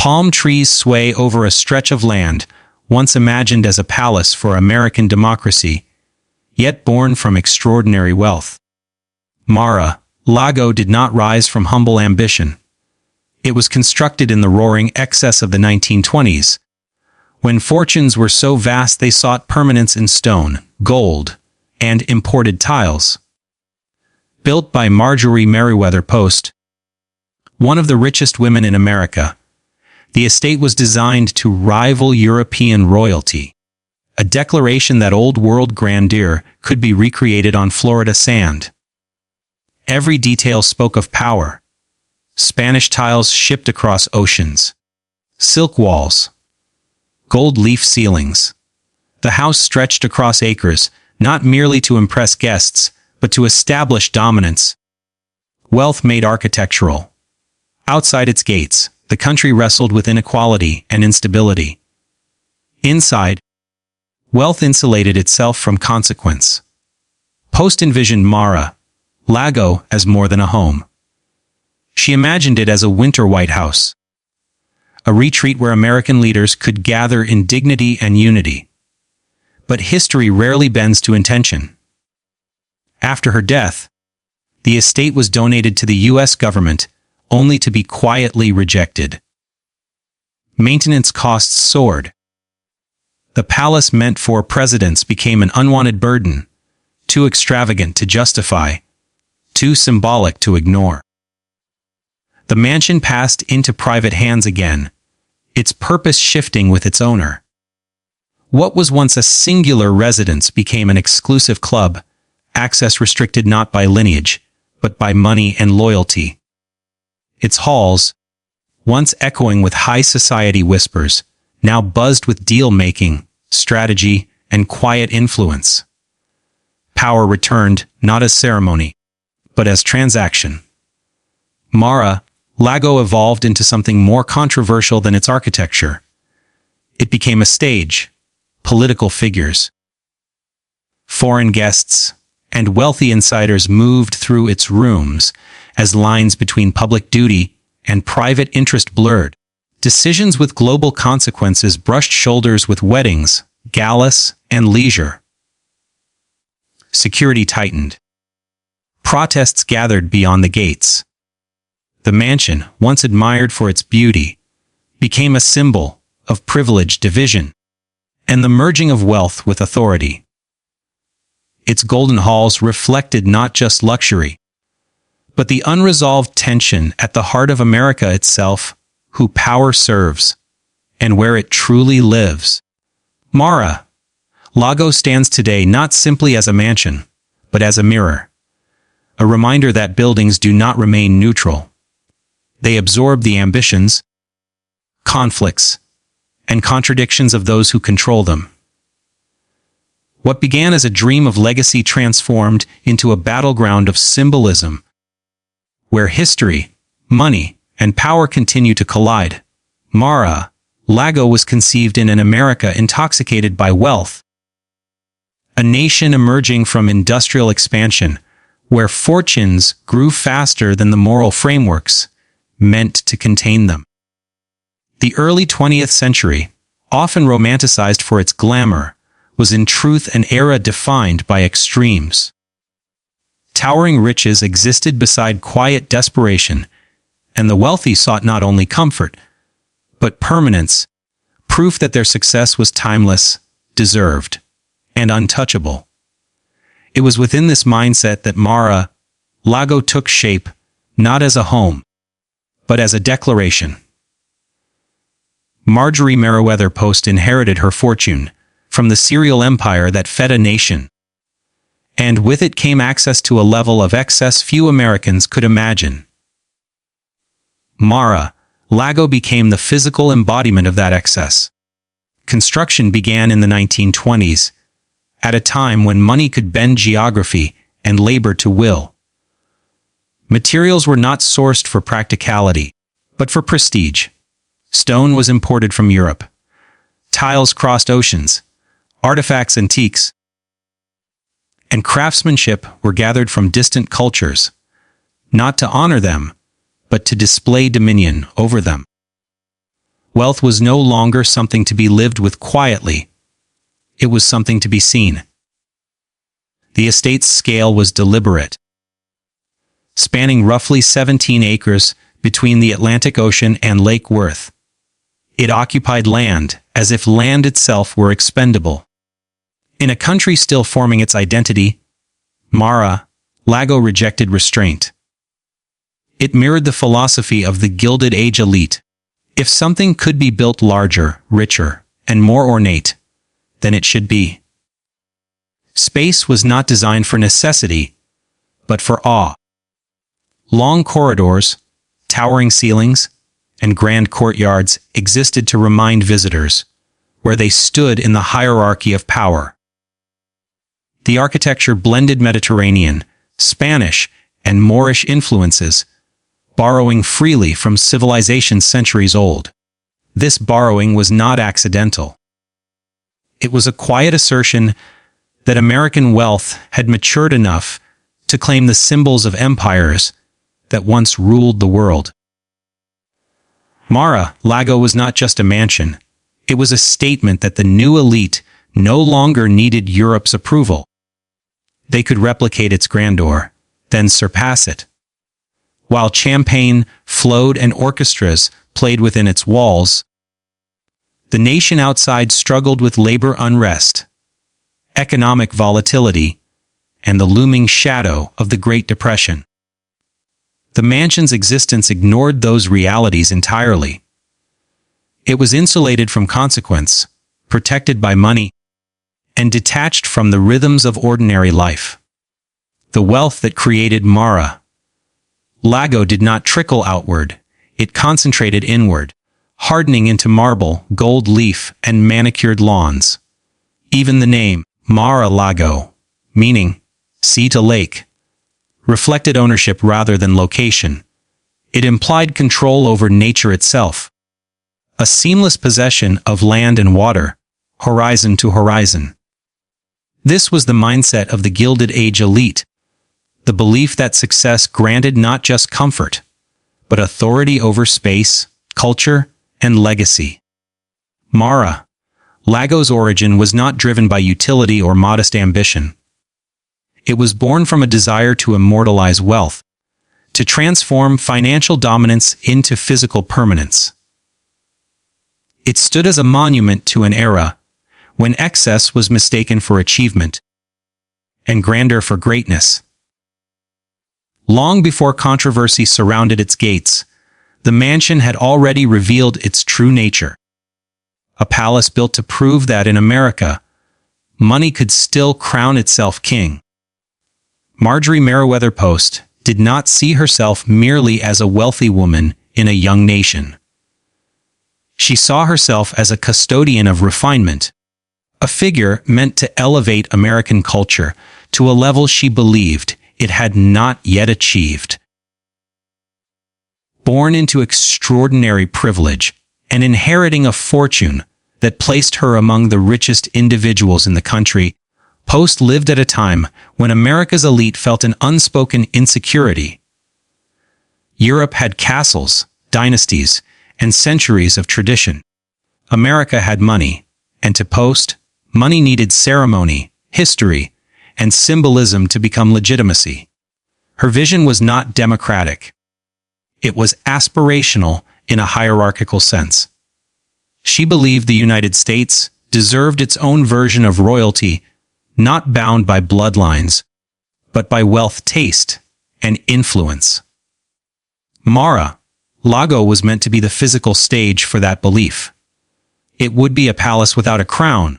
Palm trees sway over a stretch of land once imagined as a palace for American democracy, yet born from extraordinary wealth. Mar-a-Lago did not rise from humble ambition. It was constructed in the roaring excess of the 1920s, when fortunes were so vast they sought permanence in stone, gold, and imported tiles. Built by Marjorie Merriweather Post, one of the richest women in America, the estate was designed to rival European royalty, a declaration that old-world grandeur could be recreated on Florida sand. Every detail spoke of power. Spanish tiles shipped across oceans, silk walls, gold leaf ceilings. The house stretched across acres, not merely to impress guests, but to establish dominance. Wealth made architectural. Outside its gates, the country wrestled with inequality and instability. Inside, wealth insulated itself from consequence. Post envisioned Mar-a-Lago as more than a home. She imagined it as a winter White House, a retreat where American leaders could gather in dignity and unity. But history rarely bends to intention. After her death, the estate was donated to the U.S. government, only to be quietly rejected. Maintenance costs soared. The palace meant for presidents became an unwanted burden, too extravagant to justify, too symbolic to ignore. The mansion passed into private hands again, its purpose shifting with its owner. What was once a singular residence became an exclusive club, access restricted not by lineage, but by money and loyalty. Its halls, once echoing with high society whispers, now buzzed with deal-making, strategy, and quiet influence. Power returned not as ceremony, but as transaction. Mar-a-Lago evolved into something more controversial than its architecture. It became a stage, political figures, foreign guests, and wealthy insiders moved through its rooms as lines between public duty and private interest blurred. Decisions with global consequences brushed shoulders with weddings, galas, and leisure. Security tightened. Protests gathered beyond the gates. The mansion, once admired for its beauty, became a symbol of privilege, division, and the merging of wealth with authority. Its golden halls reflected not just luxury, but the unresolved tension at the heart of America itself, who power serves, and where it truly lives. Mar-a-Lago stands today not simply as a mansion, but as a mirror, a reminder that buildings do not remain neutral. They absorb the ambitions, conflicts, and contradictions of those who control them. What began as a dream of legacy transformed into a battleground of symbolism, where history, money, and power continue to collide. Mar-a-Lago was conceived in an America intoxicated by wealth, a nation emerging from industrial expansion, where fortunes grew faster than the moral frameworks meant to contain them. The early 20th century, often romanticized for its glamour, was in truth an era defined by extremes. Towering riches existed beside quiet desperation, and the wealthy sought not only comfort, but permanence, proof that their success was timeless, deserved, and untouchable. It was within this mindset that Mar-a-Lago took shape, not as a home, but as a declaration. Marjorie Merriweather Post inherited her fortune from the cereal empire that fed a nation, and with it came access to a level of excess few Americans could imagine. Mar-a-Lago became the physical embodiment of that excess. Construction began in the 1920s, at a time when money could bend geography and labor to will. Materials were not sourced for practicality, but for prestige. Stone was imported from Europe. Tiles crossed oceans. Artifacts, antiques, and craftsmanship were gathered from distant cultures, not to honor them, but to display dominion over them. Wealth was no longer something to be lived with quietly. It was something to be seen. The estate's scale was deliberate. Spanning roughly 17 acres between the Atlantic Ocean and Lake Worth, it occupied land as if land itself were expendable. In a country still forming its identity, Mar-a-Lago rejected restraint. It mirrored the philosophy of the Gilded Age elite. If something could be built larger, richer, and more ornate, then it should be. Space was not designed for necessity, but for awe. Long corridors, towering ceilings, and grand courtyards existed to remind visitors where they stood in the hierarchy of power. The architecture blended Mediterranean, Spanish, and Moorish influences, borrowing freely from civilizations centuries old. This borrowing was not accidental. It was a quiet assertion that American wealth had matured enough to claim the symbols of empires that once ruled the world. Mar-a-Lago was not just a mansion. It was a statement that the new elite no longer needed Europe's approval. They could replicate its grandeur, then surpass it. While champagne flowed and orchestras played within its walls, the nation outside struggled with labor unrest, economic volatility, and the looming shadow of the Great Depression. The mansion's existence ignored those realities entirely. It was insulated from consequence, protected by money, and detached from the rhythms of ordinary life. The wealth that created Mar-a-Lago did not trickle outward, it concentrated inward, hardening into marble, gold leaf, and manicured lawns. Even the name, Mar-a-Lago, meaning sea to lake, reflected ownership rather than location. It implied control over nature itself, a seamless possession of land and water, horizon to horizon. This was the mindset of the Gilded Age elite, the belief that success granted not just comfort, but authority over space, culture, and legacy. Mar-a-Lago's origin was not driven by utility or modest ambition. It was born from a desire to immortalize wealth, to transform financial dominance into physical permanence. It stood as a monument to an era when excess was mistaken for achievement and grandeur for greatness. Long before controversy surrounded its gates, the mansion had already revealed its true nature. A palace built to prove that in America, money could still crown itself king. Marjorie Merriweather Post did not see herself merely as a wealthy woman in a young nation. She saw herself as a custodian of refinement, a figure meant to elevate American culture to a level she believed it had not yet achieved. Born into extraordinary privilege and inheriting a fortune that placed her among the richest individuals in the country, Post lived at a time when America's elite felt an unspoken insecurity. Europe had castles, dynasties, and centuries of tradition. America had money, and to Post, money needed ceremony, history, and symbolism to become legitimacy. Her vision was not democratic. It was aspirational in a hierarchical sense. She believed the United States deserved its own version of royalty, not bound by bloodlines, but by wealth, taste, and influence. Mar-a-Lago was meant to be the physical stage for that belief. It would be a palace without a crown,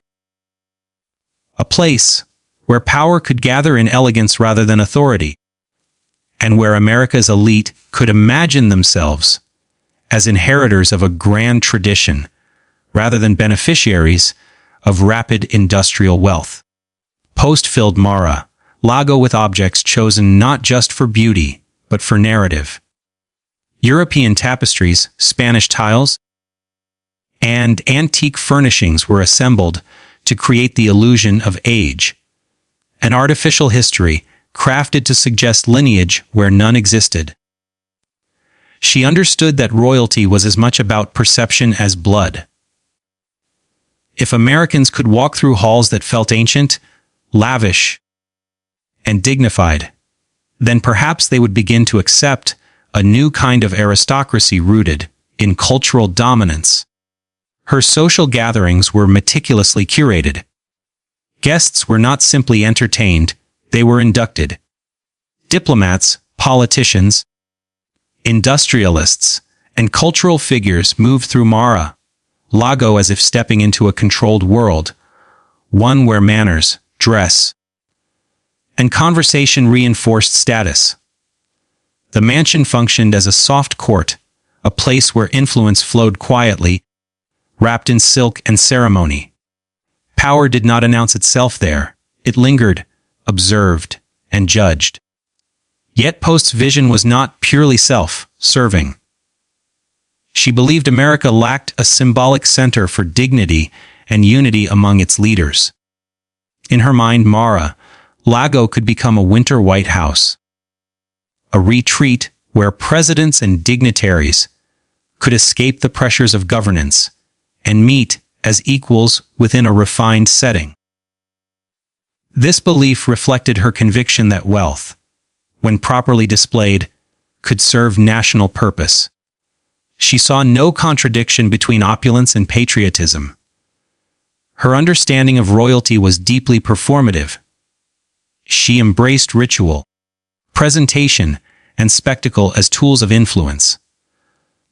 a place where power could gather in elegance rather than authority, and where America's elite could imagine themselves as inheritors of a grand tradition rather than beneficiaries of rapid industrial wealth. Post filled Mar-a-Lago with objects chosen not just for beauty, but for narrative. European tapestries, Spanish tiles, and antique furnishings were assembled to create the illusion of age, an artificial history crafted to suggest lineage where none existed. She understood that royalty was as much about perception as blood. If Americans could walk through halls that felt ancient, lavish, and dignified, then perhaps they would begin to accept a new kind of aristocracy rooted in cultural dominance. Her social gatherings were meticulously curated. Guests were not simply entertained, they were inducted. Diplomats, politicians, industrialists, and cultural figures moved through Mar-a-Lago as if stepping into a controlled world, one where manners, dress, and conversation reinforced status. The mansion functioned as a soft court, a place where influence flowed quietly, wrapped in silk and ceremony. Power did not announce itself there. It lingered, observed, and judged. Yet Post's vision was not purely self-serving. She believed America lacked a symbolic center for dignity and unity among its leaders. In her mind, Mar-a-Lago could become a winter White House, a retreat where presidents and dignitaries could escape the pressures of governance and meet as equals within a refined setting. This belief reflected her conviction that wealth, when properly displayed, could serve national purpose. She saw no contradiction between opulence and patriotism. Her understanding of royalty was deeply performative. She embraced ritual, presentation, and spectacle as tools of influence.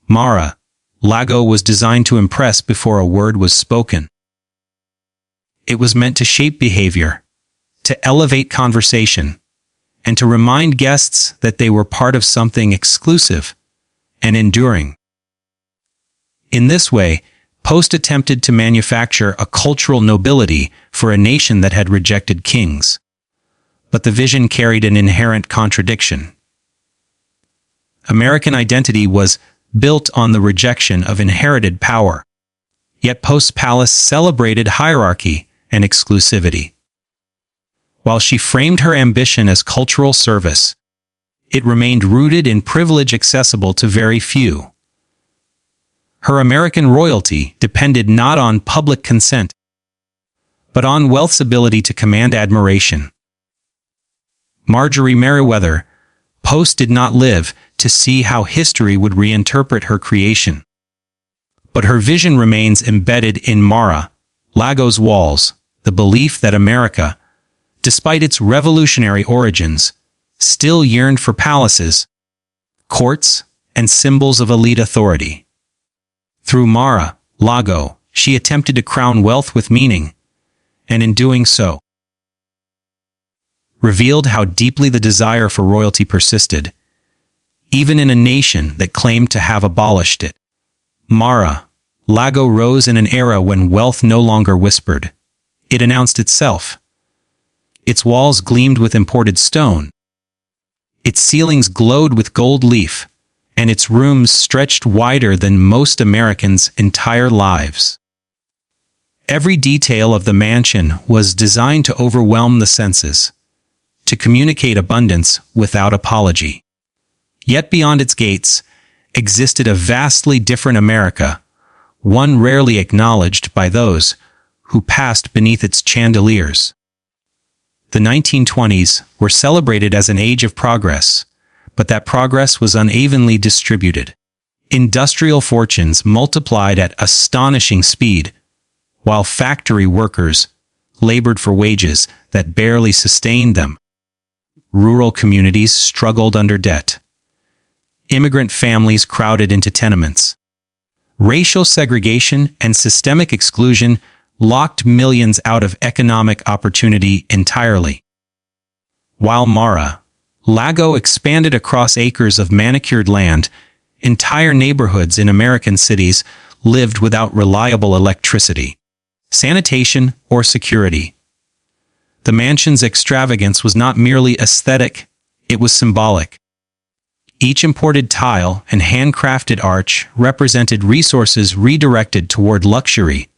Mar-a-Lago was designed to impress before a word was spoken. It was meant to shape behavior, to elevate conversation, and to remind guests that they were part of something exclusive and enduring. In this way, Post attempted to manufacture a cultural nobility for a nation that had rejected kings. But the vision carried an inherent contradiction. American identity was built on the rejection of inherited power. Yet Post's palace celebrated hierarchy and exclusivity. While she framed her ambition as cultural service, it remained rooted in privilege accessible to very few. Her American royalty depended not on public consent, but on wealth's ability to command admiration. Marjorie Merriweather, Post did not live to see how history would reinterpret her creation. But her vision remains embedded in Mar-a-Lago's walls, the belief that America, despite its revolutionary origins, still yearned for palaces, courts, and symbols of elite authority. Through Mar-a-Lago, she attempted to crown wealth with meaning, and in doing so, revealed how deeply the desire for royalty persisted, even in a nation that claimed to have abolished it. Mar-a-Lago rose in an era when wealth no longer whispered. It announced itself. Its walls gleamed with imported stone. Its ceilings glowed with gold leaf, and its rooms stretched wider than most Americans' entire lives. Every detail of the mansion was designed to overwhelm the senses, to communicate abundance without apology. Yet beyond its gates existed a vastly different America, one rarely acknowledged by those who passed beneath its chandeliers. The 1920s were celebrated as an age of progress, but that progress was unevenly distributed. Industrial fortunes multiplied at astonishing speed, while factory workers labored for wages that barely sustained them. Rural communities struggled under debt. Immigrant families crowded into tenements. Racial segregation and systemic exclusion locked millions out of economic opportunity entirely. While Mar-a-Lago expanded across acres of manicured land, entire neighborhoods in American cities lived without reliable electricity, sanitation, or security. The mansion's extravagance was not merely aesthetic, it was symbolic. Each imported tile and handcrafted arch represented resources redirected toward luxury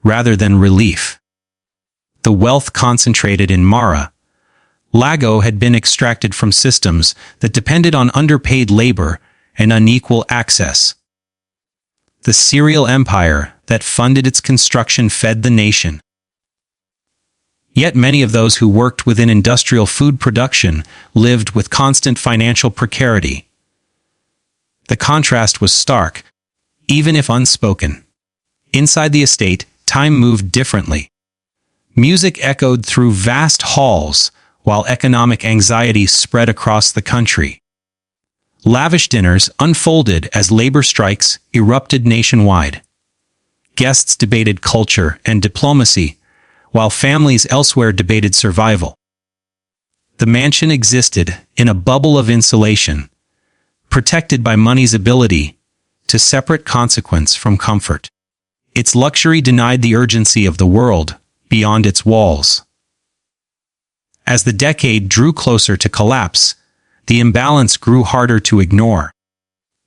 rather than relief. The wealth concentrated in Mar-a-Lago had been extracted from systems that depended on underpaid labor and unequal access. The cereal empire that funded its construction fed the nation. Yet many of those who worked within industrial food production lived with constant financial precarity. The contrast was stark, even if unspoken. Inside the estate, time moved differently. Music echoed through vast halls, while economic anxiety spread across the country. Lavish dinners unfolded as labor strikes erupted nationwide. Guests debated culture and diplomacy, while families elsewhere debated survival. The mansion existed in a bubble of insulation, protected by money's ability to separate consequence from comfort. Its luxury denied the urgency of the world beyond its walls. As the decade drew closer to collapse, the imbalance grew harder to ignore.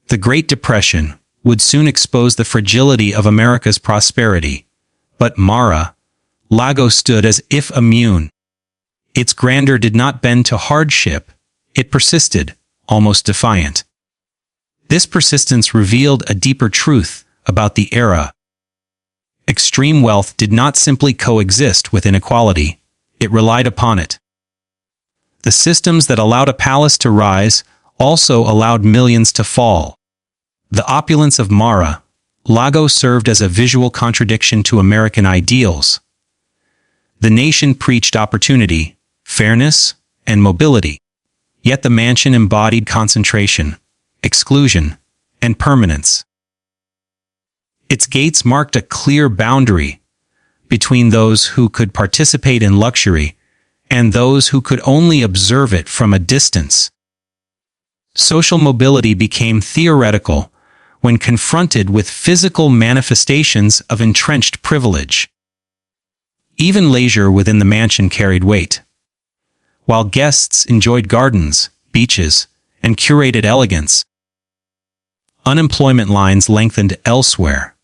The Great Depression would soon expose the fragility of America's prosperity, but Mar-a-Lago stood as if immune. Its grandeur did not bend to hardship, it persisted, almost defiant. This persistence revealed a deeper truth about the era. Extreme wealth did not simply coexist with inequality, it relied upon it. The systems that allowed a palace to rise also allowed millions to fall. The opulence of Mar-a-Lago served as a visual contradiction to American ideals. The nation preached opportunity, fairness, and mobility. Yet the mansion embodied concentration, exclusion, and permanence. Its gates marked a clear boundary between those who could participate in luxury and those who could only observe it from a distance. Social mobility became theoretical when confronted with physical manifestations of entrenched privilege. Even leisure within the mansion carried weight. While guests enjoyed gardens, beaches, and curated elegance, unemployment lines lengthened elsewhere.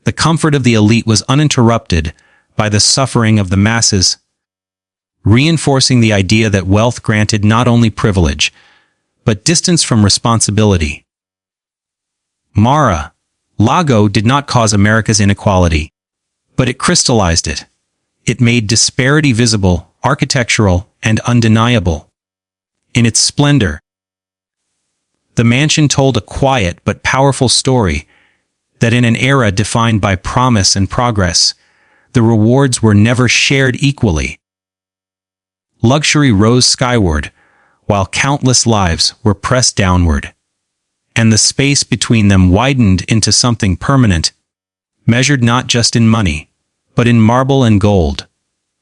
The comfort of the elite was uninterrupted by the suffering of the masses, reinforcing the idea that wealth granted not only privilege, but distance from responsibility. Mar-a-Lago did not cause America's inequality, but it crystallized it. It made disparity visible, architectural, and undeniable. In its splendor, the mansion told a quiet but powerful story that in an era defined by promise and progress, the rewards were never shared equally. Luxury rose skyward, while countless lives were pressed downward, and the space between them widened into something permanent, measured not just in money, but in marble and gold.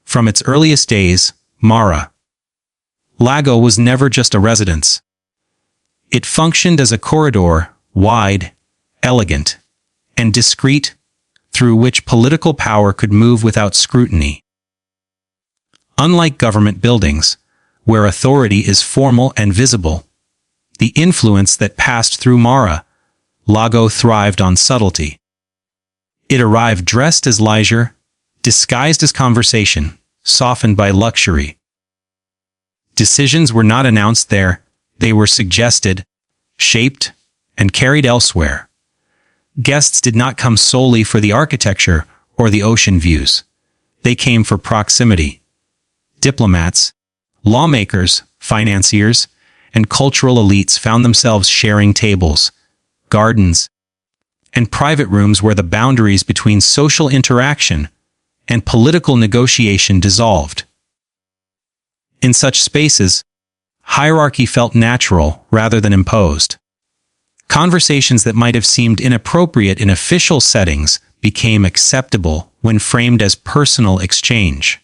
From its earliest days, Mar-a-Lago was never just a residence. It functioned as a corridor, wide, elegant, and discreet, through which political power could move without scrutiny. Unlike government buildings, where authority is formal and visible, the influence that passed through Mar-a-Lago thrived on subtlety. It arrived dressed as leisure, disguised as conversation, softened by luxury. Decisions were not announced there, they were suggested, shaped, and carried elsewhere. Guests did not come solely for the architecture or the ocean views. They came for proximity. Diplomats, lawmakers, financiers, and cultural elites found themselves sharing tables, gardens, and private rooms where the boundaries between social interaction and political negotiation dissolved. In such spaces, hierarchy felt natural rather than imposed. Conversations that might have seemed inappropriate in official settings became acceptable when framed as personal exchange.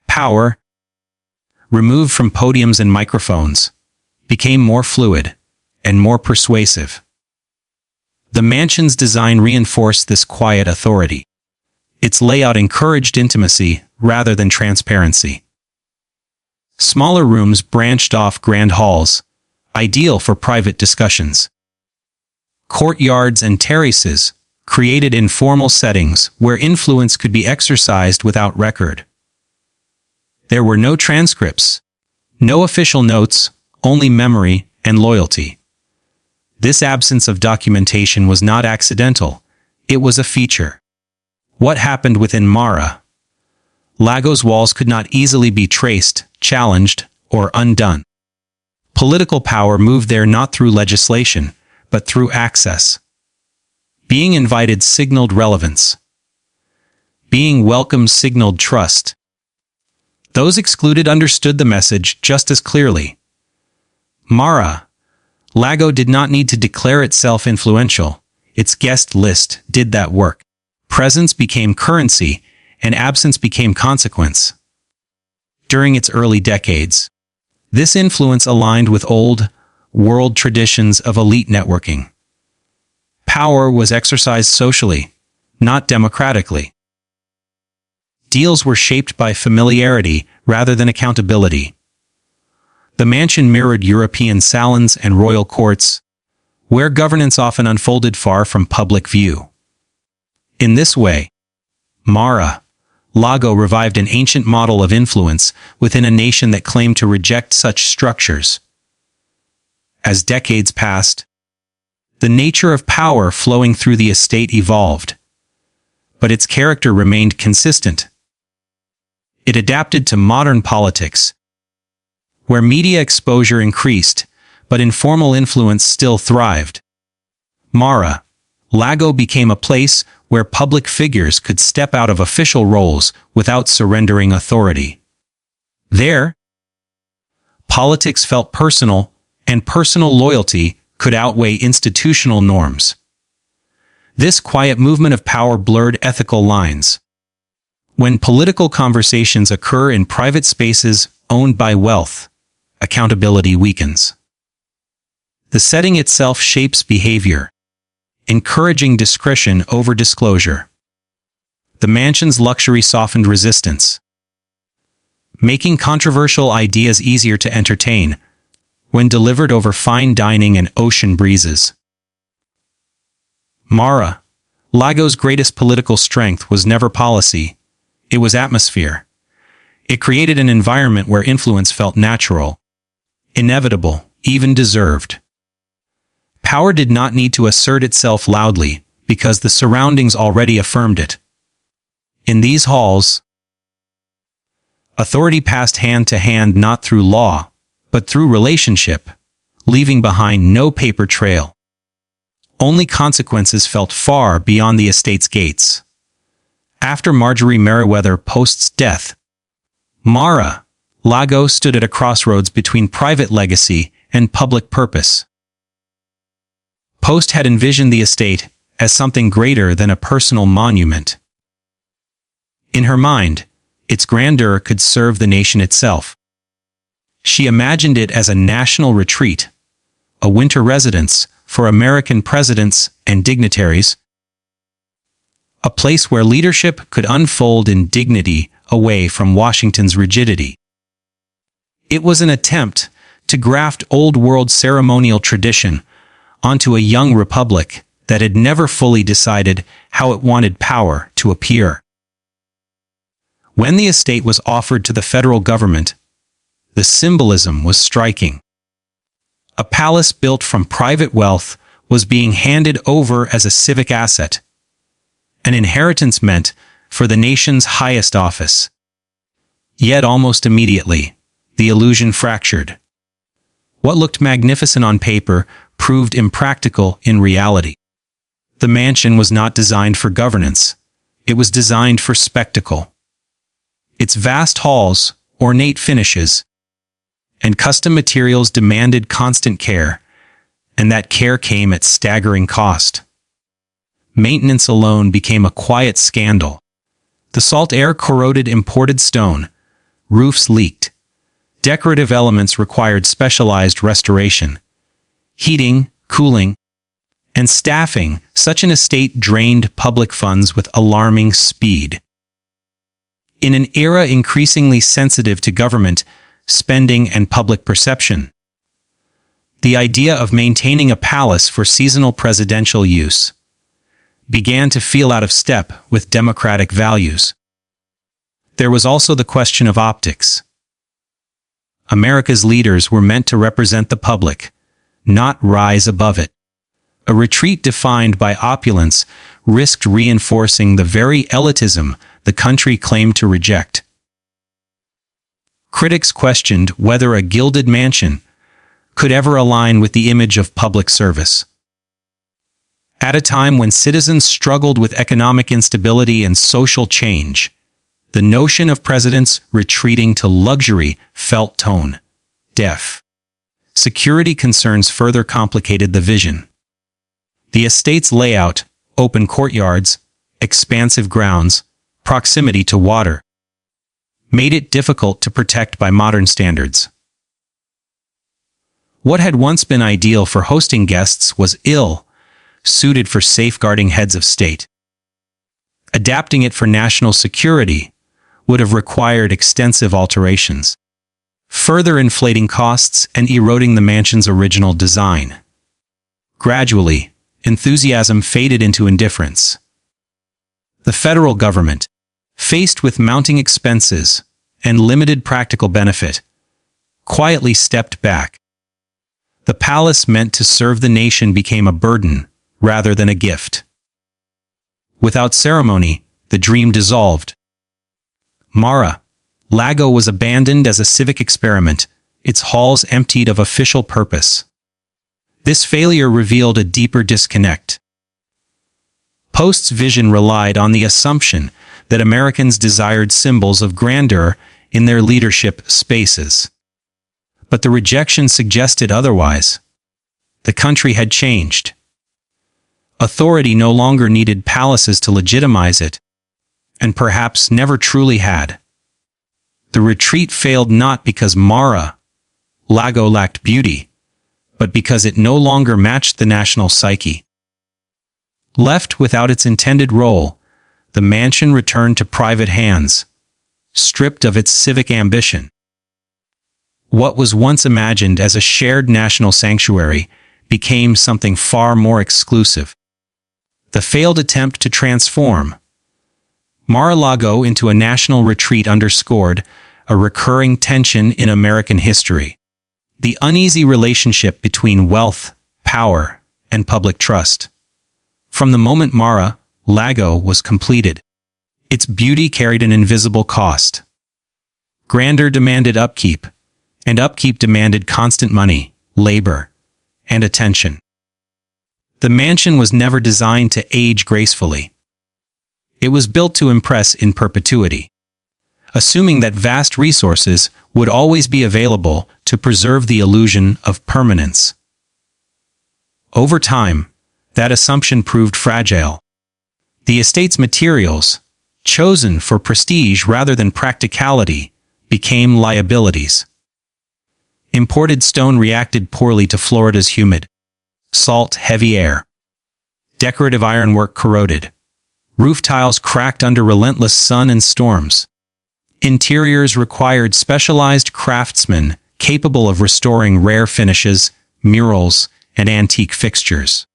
Power, removed from podiums and microphones, became more fluid and more persuasive. The mansion's design reinforced this quiet authority. Its layout encouraged intimacy rather than transparency. Smaller rooms branched off grand halls, ideal for private discussions. Courtyards and terraces created informal settings where influence could be exercised without record. There were no transcripts, no official notes, only memory and loyalty. This absence of documentation was not accidental, it was a feature. What happened within Mar-a-Lago's walls could not easily be traced, challenged, or undone. Political power moved there not through legislation, but through access. Being invited signaled relevance. Being welcomed signaled trust. Those excluded understood the message just as clearly. Mar-a-Lago did not need to declare itself influential. Its guest list did that work. Presence became currency, and absence became consequence. During its early decades, this influence aligned with old, world traditions of elite networking. Power was exercised socially, not democratically. Deals were shaped by familiarity rather than accountability. The mansion mirrored European salons and royal courts, where governance often unfolded far from public view. In this way, Mar-a-Lago revived an ancient model of influence within a nation that claimed to reject such structures. As decades passed, the nature of power flowing through the estate evolved, but its character remained consistent. It adapted to modern politics, where media exposure increased, but informal influence still thrived. Mar-a-Lago became a place where public figures could step out of official roles without surrendering authority. There, politics felt personal, and personal loyalty could outweigh institutional norms. This quiet movement of power blurred ethical lines. When political conversations occur in private spaces owned by wealth, accountability weakens. The setting itself shapes behavior, encouraging discretion over disclosure. The mansion's luxury softened resistance, making controversial ideas easier to entertain when delivered over fine dining and ocean breezes. Mar-a-Lago's greatest political strength was never policy, it was atmosphere. It created an environment where influence felt natural, inevitable, even deserved. Power did not need to assert itself loudly, because the surroundings already affirmed it. In these halls, authority passed hand to hand not through law, but through relationship, leaving behind no paper trail. Only consequences felt far beyond the estate's gates. After Marjorie Merriweather Post's death, Mar-a-Lago stood at a crossroads between private legacy and public purpose. Post had envisioned the estate as something greater than a personal monument. In her mind, its grandeur could serve the nation itself. She imagined it as a national retreat, a winter residence for American presidents and dignitaries, a place where leadership could unfold in dignity away from Washington's rigidity. It was an attempt to graft old-world ceremonial tradition onto a young republic that had never fully decided how it wanted power to appear. When the estate was offered to the federal government, the symbolism was striking. A palace built from private wealth was being handed over as a civic asset, an inheritance meant for the nation's highest office. Yet almost immediately, the illusion fractured. What looked magnificent on paper proved impractical in reality. The mansion was not designed for governance. It was designed for spectacle. Its vast halls, ornate finishes, and custom materials demanded constant care, and that care came at staggering cost. Maintenance alone became a quiet scandal. The salt air corroded imported stone, roofs leaked, decorative elements required specialized restoration. Heating, cooling, and staffing, such an estate drained public funds with alarming speed. In an era increasingly sensitive to government spending and public perception, the idea of maintaining a palace for seasonal presidential use began to feel out of step with democratic values. There was also the question of optics. America's leaders were meant to represent the public, not rise above it. A retreat defined by opulence risked reinforcing the very elitism the country claimed to reject. Critics questioned whether a gilded mansion could ever align with the image of public service. At a time when citizens struggled with economic instability and social change, the notion of presidents retreating to luxury felt tone deaf. Security concerns further complicated the vision. The estate's layout, open courtyards, expansive grounds, proximity to water, made it difficult to protect by modern standards. What had once been ideal for hosting guests was ill-suited for safeguarding heads of state. Adapting it for national security would have required extensive alterations, further inflating costs and eroding the mansion's original design. Gradually, enthusiasm faded into indifference. The federal government, faced with mounting expenses and limited practical benefit, quietly stepped back. The palace meant to serve the nation became a burden rather than a gift. Without ceremony, the dream dissolved. Mar-a-Lago was abandoned as a civic experiment, its halls emptied of official purpose. This failure revealed a deeper disconnect. Post's vision relied on the assumption that Americans desired symbols of grandeur in their leadership spaces. But the rejection suggested otherwise. The country had changed. Authority no longer needed palaces to legitimize it, and perhaps never truly had. The retreat failed not because Mar-a-Lago lacked beauty, but because it no longer matched the national psyche. Left without its intended role, the mansion returned to private hands, stripped of its civic ambition. What was once imagined as a shared national sanctuary became something far more exclusive. The failed attempt to transform Mar-a-Lago into a national retreat underscored a recurring tension in American history: the uneasy relationship between wealth, power, and public trust. From the moment Mar-a-Lago was completed, its beauty carried an invisible cost. Grandeur demanded upkeep, and upkeep demanded constant money, labor, and attention. The mansion was never designed to age gracefully. It was built to impress in perpetuity, assuming that vast resources would always be available to preserve the illusion of permanence. Over time, that assumption proved fragile. The estate's materials, chosen for prestige rather than practicality, became liabilities. Imported stone reacted poorly to Florida's humid, salt-heavy air. Decorative ironwork corroded. Roof tiles cracked under relentless sun and storms. Interiors required specialized craftsmen capable of restoring rare finishes, murals, and antique fixtures.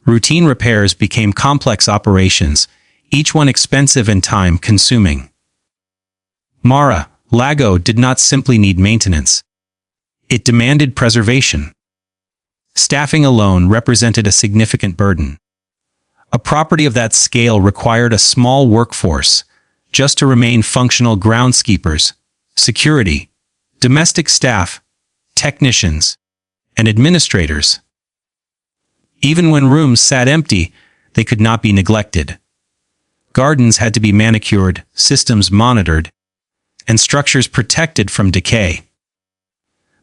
Routine repairs became complex operations, each one expensive and time-consuming. Mar-a-Lago did not simply need maintenance. It demanded preservation. Staffing alone represented a significant burden. A property of that scale required a small workforce just to remain functional: groundskeepers, security, domestic staff, technicians, and administrators. Even when rooms sat empty, they could not be neglected. Gardens had to be manicured, systems monitored, and structures protected from decay.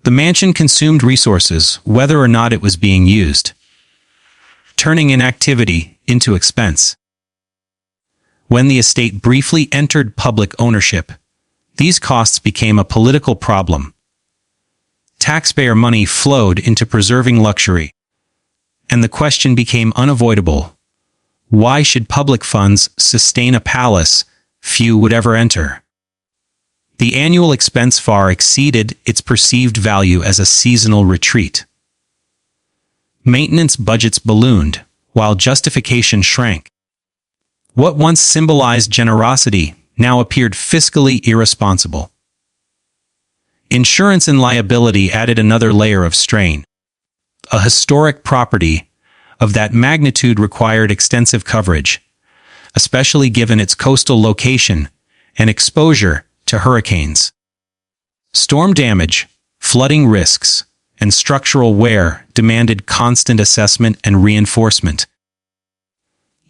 The mansion consumed resources whether or not it was being used, turning inactivity into expense. When the estate briefly entered public ownership, these costs became a political problem. Taxpayer money flowed into preserving luxury, and the question became unavoidable: why should public funds sustain a palace few would ever enter? The annual expense far exceeded its perceived value as a seasonal retreat. Maintenance budgets ballooned, while justification shrank. What once symbolized generosity now appeared fiscally irresponsible. Insurance and liability added another layer of strain. A historic property of that magnitude required extensive coverage, especially given its coastal location and exposure to hurricanes. Storm damage, flooding risks, and structural wear demanded constant assessment and reinforcement.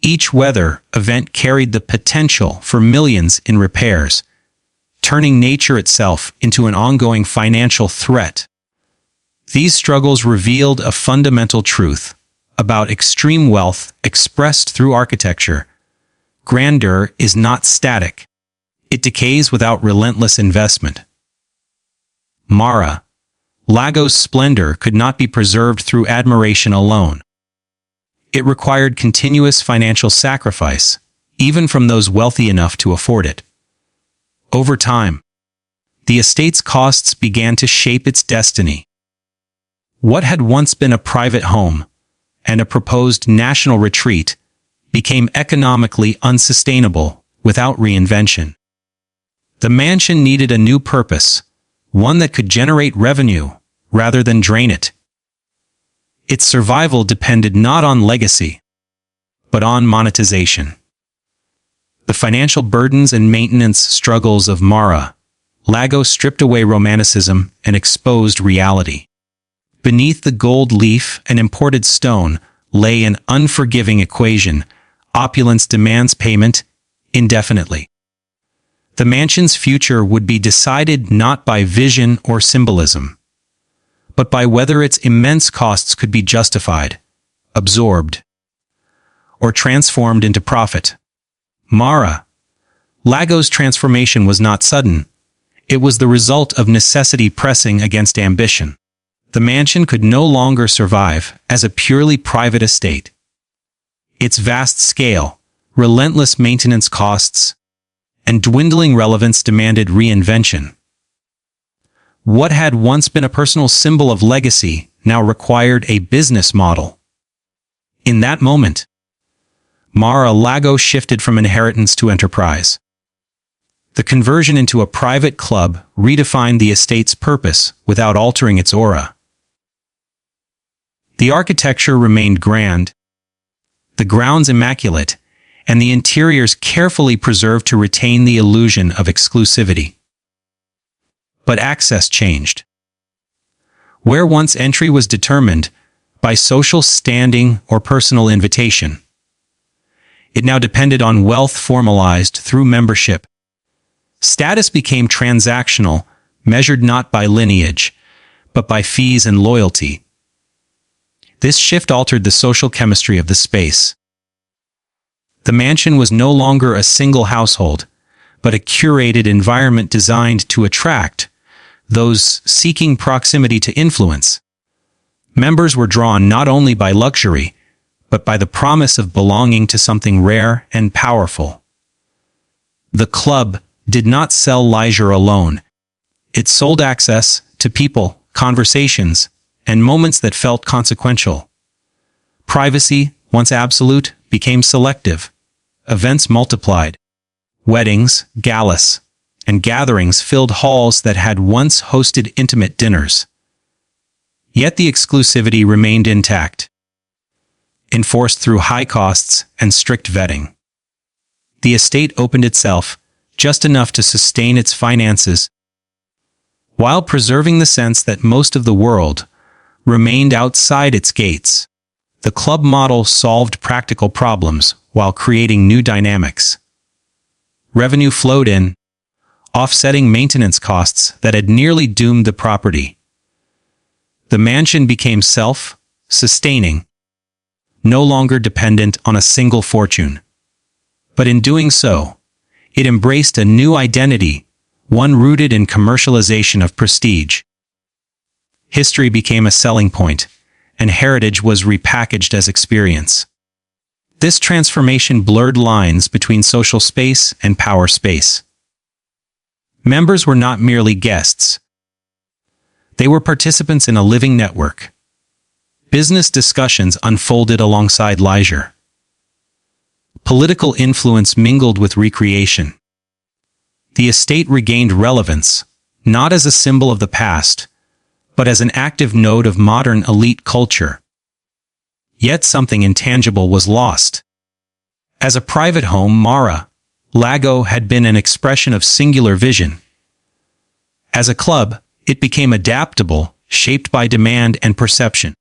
Each weather event carried the potential for millions in repairs, turning nature itself into an ongoing financial threat. These struggles revealed a fundamental truth about extreme wealth expressed through architecture. Grandeur is not static. It decays without relentless investment. Mar-a-Lago's splendor could not be preserved through admiration alone. It required continuous financial sacrifice, even from those wealthy enough to afford it. Over time, the estate's costs began to shape its destiny. What had once been a private home and a proposed national retreat became economically unsustainable without reinvention. The mansion needed a new purpose, one that could generate revenue rather than drain it. Its survival depended not on legacy, but on monetization. The financial burdens and maintenance struggles of Mar-a-Lago stripped away romanticism and exposed reality. Beneath the gold leaf and imported stone lay an unforgiving equation: opulence demands payment indefinitely. The mansion's future would be decided not by vision or symbolism, but by whether its immense costs could be justified, absorbed, or transformed into profit. Mar-a-Lago's transformation was not sudden. It was the result of necessity pressing against ambition. The mansion could no longer survive as a purely private estate. Its vast scale, relentless maintenance costs, and dwindling relevance demanded reinvention. What had once been a personal symbol of legacy now required a business model. In that moment, Mar-a-Lago shifted from inheritance to enterprise. The conversion into a private club redefined the estate's purpose without altering its aura. The architecture remained grand, the grounds immaculate, and the interiors carefully preserved to retain the illusion of exclusivity. But access changed. Where once entry was determined by social standing or personal invitation, it now depended on wealth formalized through membership. Status became transactional, measured not by lineage, but by fees and loyalty. This shift altered the social chemistry of the space. The mansion was no longer a single household, but a curated environment designed to attract those seeking proximity to influence. Members were drawn not only by luxury, but by the promise of belonging to something rare and powerful. The club did not sell leisure alone. It sold access to people, conversations, and moments that felt consequential. Privacy, once absolute, became selective. Events multiplied. Weddings, galas, and gatherings filled halls that had once hosted intimate dinners. Yet the exclusivity remained intact, enforced through high costs and strict vetting. The estate opened itself, just enough to sustain its finances, while preserving the sense that most of the world remained outside its gates. The club model solved practical problems while creating new dynamics. Revenue flowed in, offsetting maintenance costs that had nearly doomed the property. The mansion became self-sustaining, no longer dependent on a single fortune. But in doing so, it embraced a new identity, one rooted in commercialization of prestige. History became a selling point, and heritage was repackaged as experience. This transformation blurred lines between social space and power space. Members were not merely guests. They were participants in a living network. Business discussions unfolded alongside leisure. Political influence mingled with recreation. The estate regained relevance, not as a symbol of the past, but as an active node of modern elite culture. Yet something intangible was lost. As a private home, Mar-a-Lago had been an expression of singular vision. As a club, it became adaptable, shaped by demand and perception.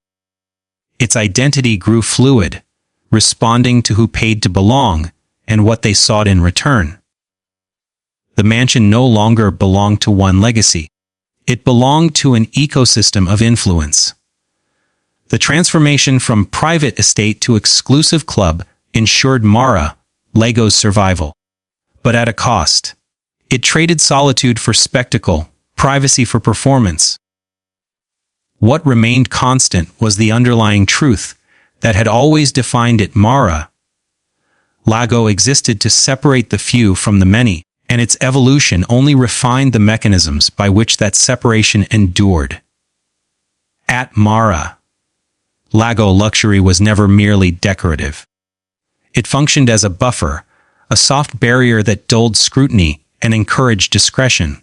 Its identity grew fluid, responding to who paid to belong and what they sought in return. The mansion no longer belonged to one legacy. It belonged to an ecosystem of influence. The transformation from private estate to exclusive club ensured Mar-a-Lago's survival. But at a cost. It traded solitude for spectacle, privacy for performance. What remained constant was the underlying truth that had always defined it. Mar-a-Lago existed to separate the few from the many, and its evolution only refined the mechanisms by which that separation endured. At Mar-a-Lago, luxury was never merely decorative. It functioned as a buffer, a soft barrier that dulled scrutiny and encouraged discretion.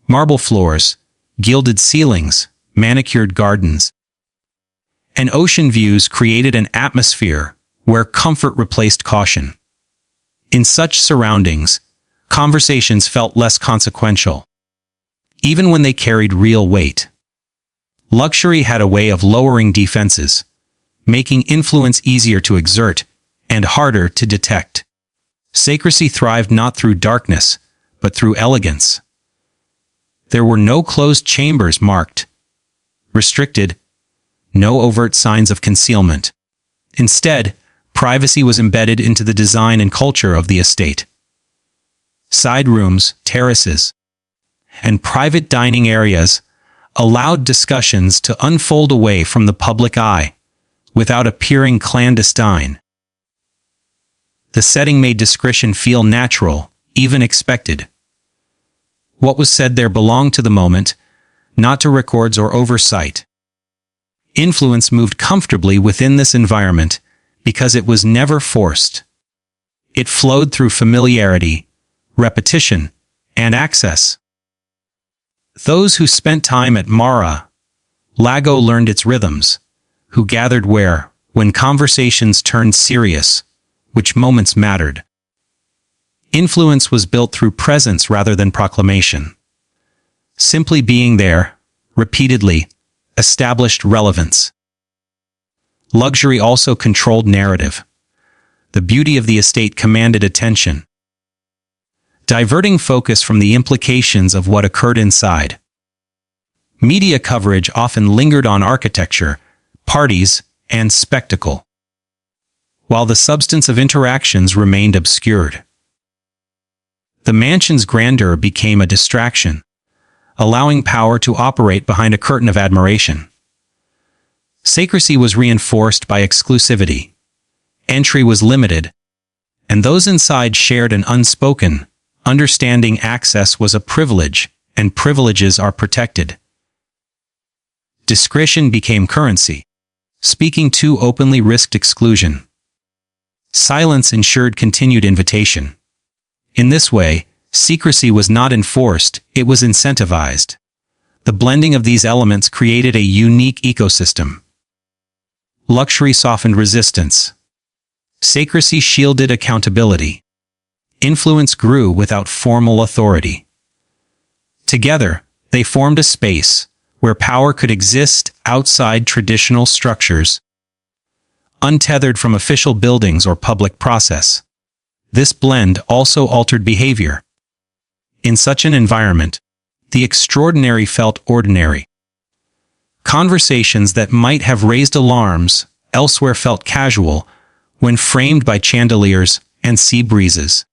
Marble floors, gilded ceilings, manicured gardens, and ocean views created an atmosphere where comfort replaced caution. In such surroundings, conversations felt less consequential, even when they carried real weight. Luxury had a way of lowering defenses, making influence easier to exert and harder to detect. Secrecy thrived not through darkness, but through elegance. There were no closed chambers marked restricted, no overt signs of concealment. Instead, privacy was embedded into the design and culture of the estate. Side rooms, terraces, and private dining areas allowed discussions to unfold away from the public eye, without appearing clandestine. The setting made discretion feel natural, even expected. What was said there belonged to the moment, not to records or oversight. Influence moved comfortably within this environment because it was never forced. It flowed through familiarity, repetition, and access. Those who spent time at Mar-a-Lago learned its rhythms, who gathered where, when conversations turned serious, which moments mattered. Influence was built through presence rather than proclamation. Simply being there, repeatedly, established relevance. Luxury also controlled narrative. The beauty of the estate commanded attention, diverting focus from the implications of what occurred inside. Media coverage often lingered on architecture, parties, and spectacle, while the substance of interactions remained obscured. The mansion's grandeur became a distraction, allowing power to operate behind a curtain of admiration. Secrecy was reinforced by exclusivity. Entry was limited, and those inside shared an unspoken understanding access was a privilege, and privileges are protected. Discretion became currency. Speaking too openly risked exclusion. Silence ensured continued invitation. In this way, secrecy was not enforced, it was incentivized. The blending of these elements created a unique ecosystem. Luxury softened resistance. Secrecy shielded accountability. Influence grew without formal authority. Together, they formed a space where power could exist outside traditional structures, untethered from official buildings or public process. This blend also altered behavior. In such an environment, the extraordinary felt ordinary. Conversations that might have raised alarms elsewhere felt casual when framed by chandeliers and sea breezes.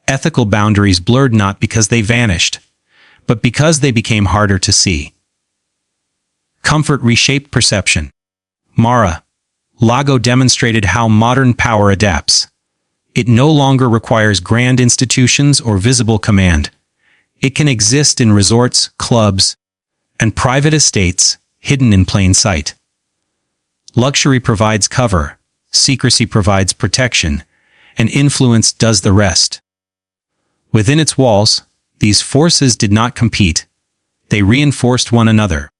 Ethical boundaries blurred not because they vanished, but because they became harder to see. Comfort reshaped perception. Mar-a-Lago demonstrated how modern power adapts. It no longer requires grand institutions or visible command. It can exist in resorts, clubs, and private estates, hidden in plain sight. Luxury provides cover, secrecy provides protection, and influence does the rest. Within its walls, these forces did not compete. they reinforced one another.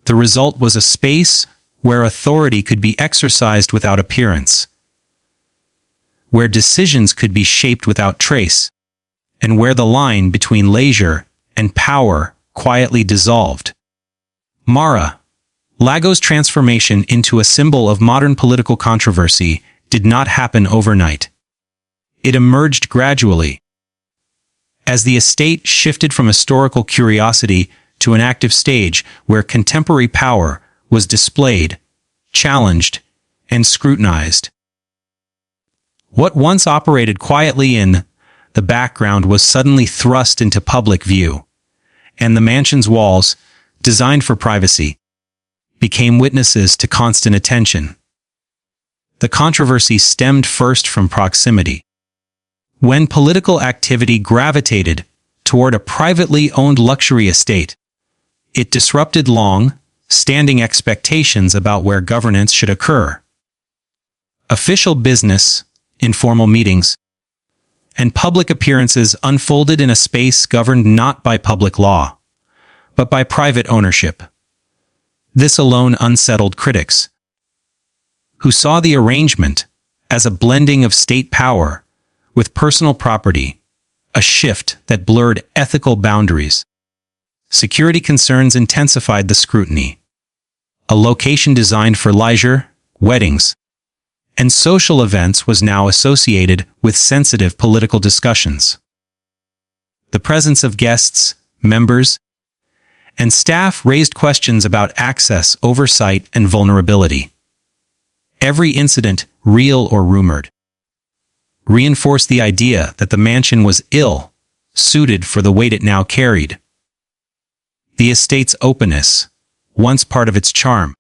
The result was a space where authority could be exercised without appearance, where decisions could be shaped without trace, and where the line between leisure and power quietly dissolved. Mar-a-Lago's transformation into a symbol of modern political controversy did not happen overnight. It emerged gradually. As the estate shifted from historical curiosity to an active stage where contemporary power was displayed, challenged, and scrutinized. What once operated quietly in the background was suddenly thrust into public view, and the mansion's walls, designed for privacy, became witnesses to constant attention. The controversy stemmed first from proximity. When political activity gravitated toward a privately owned luxury estate, it disrupted long-standing expectations about where governance should occur. Official business, informal meetings, and public appearances unfolded in a space governed not by public law, but by private ownership. This alone unsettled critics, who saw the arrangement as a blending of state power with personal property, a shift that blurred ethical boundaries. Security concerns intensified the scrutiny. A location designed for leisure, weddings, and social events was now associated with sensitive political discussions. The presence of guests, members, and staff raised questions about access, oversight, and vulnerability. Every incident, real or rumored, reinforced the idea that the mansion was ill-suited for the weight it now carried. The estate's openness, once part of its charm,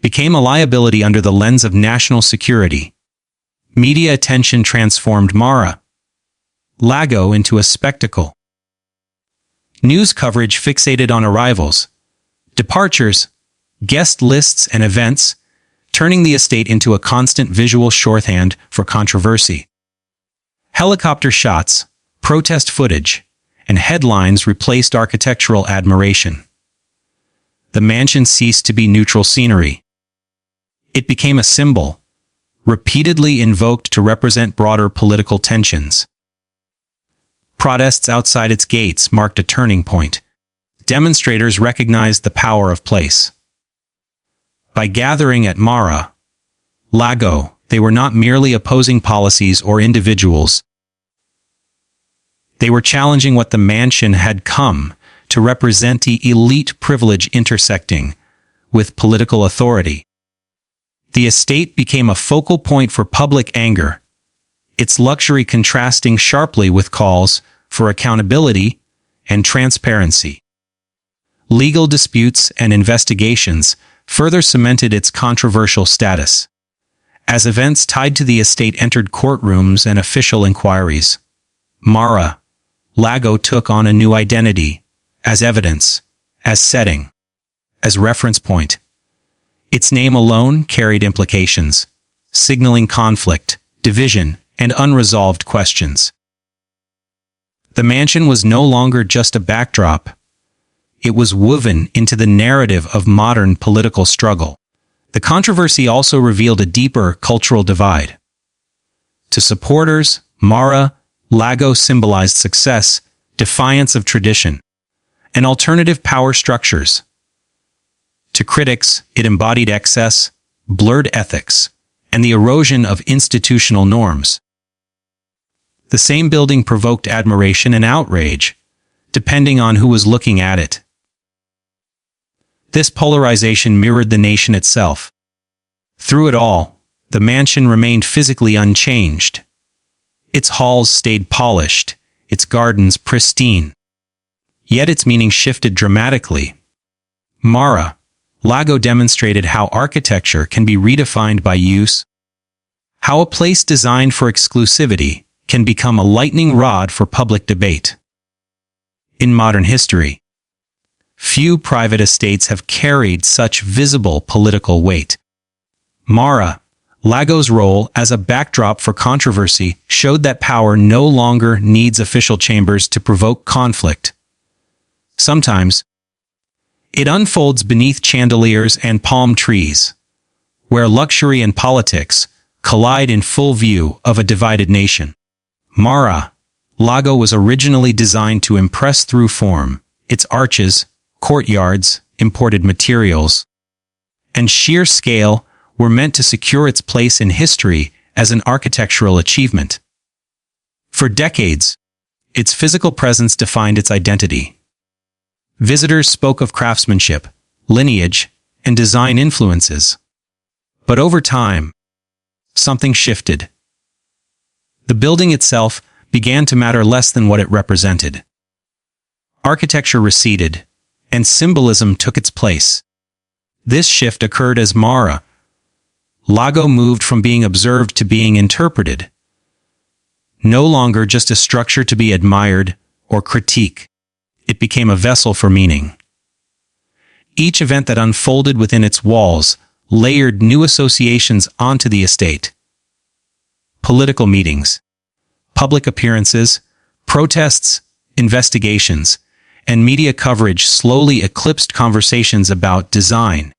became a liability under the lens of national security. Media attention transformed Mar-a-Lago into a spectacle. News coverage fixated on arrivals, departures, guest lists, and events, turning the estate into a constant visual shorthand for controversy. Helicopter shots, protest footage, and headlines replaced architectural admiration. The mansion ceased to be neutral scenery. It became a symbol, repeatedly invoked to represent broader political tensions. Protests outside its gates marked a turning point. Demonstrators recognized the power of place. By gathering at Mar-a-Lago, they were not merely opposing policies or individuals. They were challenging what the mansion had come to represent: the elite privilege intersecting with political authority. The estate became a focal point for public anger, its luxury contrasting sharply with calls for accountability and transparency. Legal disputes and investigations further cemented its controversial status. As events tied to the estate entered courtrooms and official inquiries, Mar-a-Lago took on a new identity, as evidence, as setting, as reference point. Its name alone carried implications, signaling conflict, division, and unresolved questions. The mansion was no longer just a backdrop. It was woven into the narrative of modern political struggle. The controversy also revealed a deeper cultural divide. To supporters, Mar-a-Lago symbolized success, defiance of tradition, and alternative power structures. To critics, it embodied excess, blurred ethics, and the erosion of institutional norms. The same building provoked admiration and outrage, depending on who was looking at it. This polarization mirrored the nation itself. Through it all, the mansion remained physically unchanged. Its halls stayed polished, its gardens pristine. Yet its meaning shifted dramatically. Mar-a-Lago demonstrated how architecture can be redefined by use, how a place designed for exclusivity can become a lightning rod for public debate. In modern history, few private estates have carried such visible political weight. Mar-a-Lago's role as a backdrop for controversy showed that power no longer needs official chambers to provoke conflict. Sometimes, it unfolds beneath chandeliers and palm trees, where luxury and politics collide in full view of a divided nation. Mar-a-Lago was originally designed to impress through form. Its arches, courtyards, imported materials, and sheer scale were meant to secure its place in history as an architectural achievement. For decades, its physical presence defined its identity. Visitors spoke of craftsmanship, lineage, and design influences. But over time, something shifted. The building itself began to matter less than what it represented. Architecture receded, and symbolism took its place. This shift occurred as Mar-a-Lago moved from being observed to being interpreted. No longer just a structure to be admired or critiqued. It became a vessel for meaning. Each event that unfolded within its walls layered new associations onto the estate. Political meetings, public appearances, protests, investigations, and media coverage slowly eclipsed conversations about design.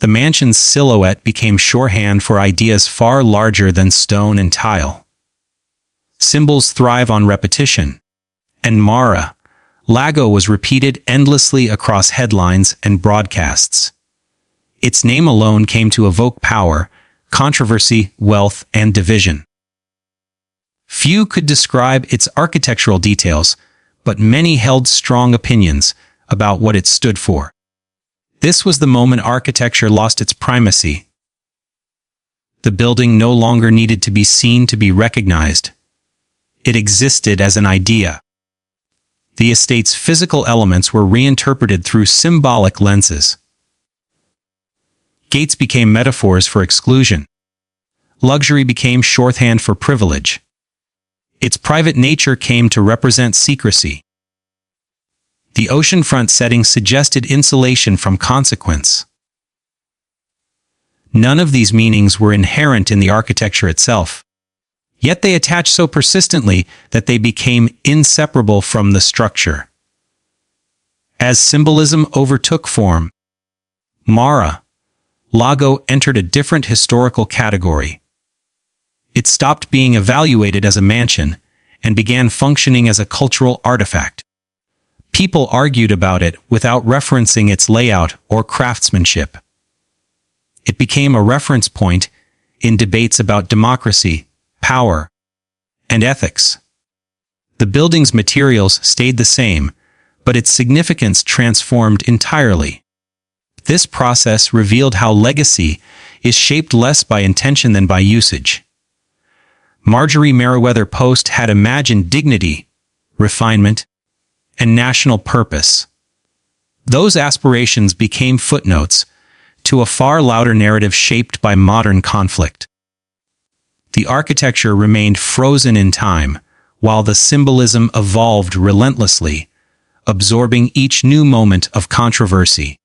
The mansion's silhouette became shorthand for ideas far larger than stone and tile. Symbols thrive on repetition, and Mar-a-Lago was repeated endlessly across headlines and broadcasts. Its name alone came to evoke power, controversy, wealth, and division. Few could describe its architectural details, but many held strong opinions about what it stood for. This was the moment architecture lost its primacy. The building no longer needed to be seen to be recognized. It existed as an idea. The estate's physical elements were reinterpreted through symbolic lenses. Gates became metaphors for exclusion. Luxury became shorthand for privilege. Its private nature came to represent secrecy. The oceanfront setting suggested insulation from consequence. None of these meanings were inherent in the architecture itself. Yet they attached so persistently that they became inseparable from the structure. As symbolism overtook form, Mar-a-Lago entered a different historical category. It stopped being evaluated as a mansion and began functioning as a cultural artifact. People argued about it without referencing its layout or craftsmanship. It became a reference point in debates about democracy, power, and ethics. The building's materials stayed the same, but its significance transformed entirely. This process revealed how legacy is shaped less by intention than by usage. Marjorie Merriweather Post had imagined dignity, refinement, and national purpose. Those aspirations became footnotes to a far louder narrative shaped by modern conflict. The architecture remained frozen in time, while the symbolism evolved relentlessly, absorbing each new moment of controversy.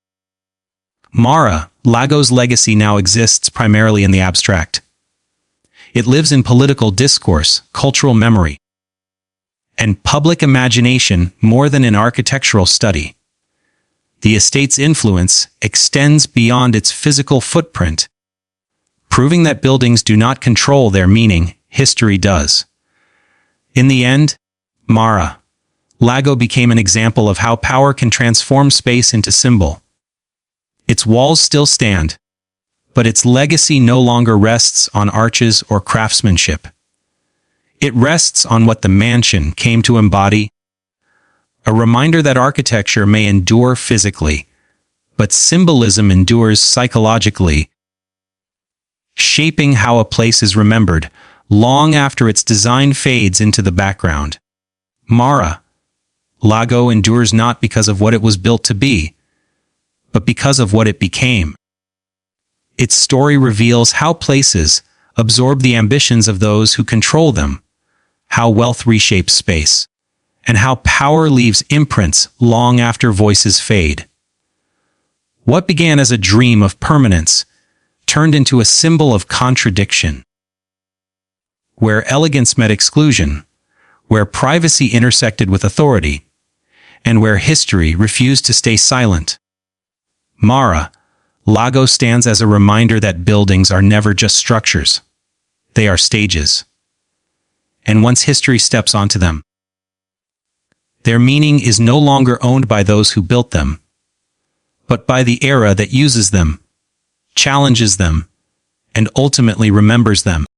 Mar-a-Lago's legacy now exists primarily in the abstract. It lives in political discourse, cultural memory, and public imagination more than in architectural study. The estate's influence extends beyond its physical footprint, proving that buildings do not control their meaning, history does. In the end, Mar-a-Lago became an example of how power can transform space into symbol. Its walls still stand, but its legacy no longer rests on arches or craftsmanship. It rests on what the mansion came to embody, a reminder that architecture may endure physically, but symbolism endures psychologically, shaping how a place is remembered long after its design fades into the background. Mar-a-Lago endures not because of what it was built to be, but because of what it became. Its story reveals how places absorb the ambitions of those who control them, how wealth reshapes space, and how power leaves imprints long after voices fade. What began as a dream of permanence turned into a symbol of contradiction. Where elegance met exclusion, where privacy intersected with authority, and where history refused to stay silent. Mar-a-Lago stands as a reminder that buildings are never just structures. They are stages. And once history steps onto them, their meaning is no longer owned by those who built them, but by the era that uses them, challenges them, and ultimately remembers them.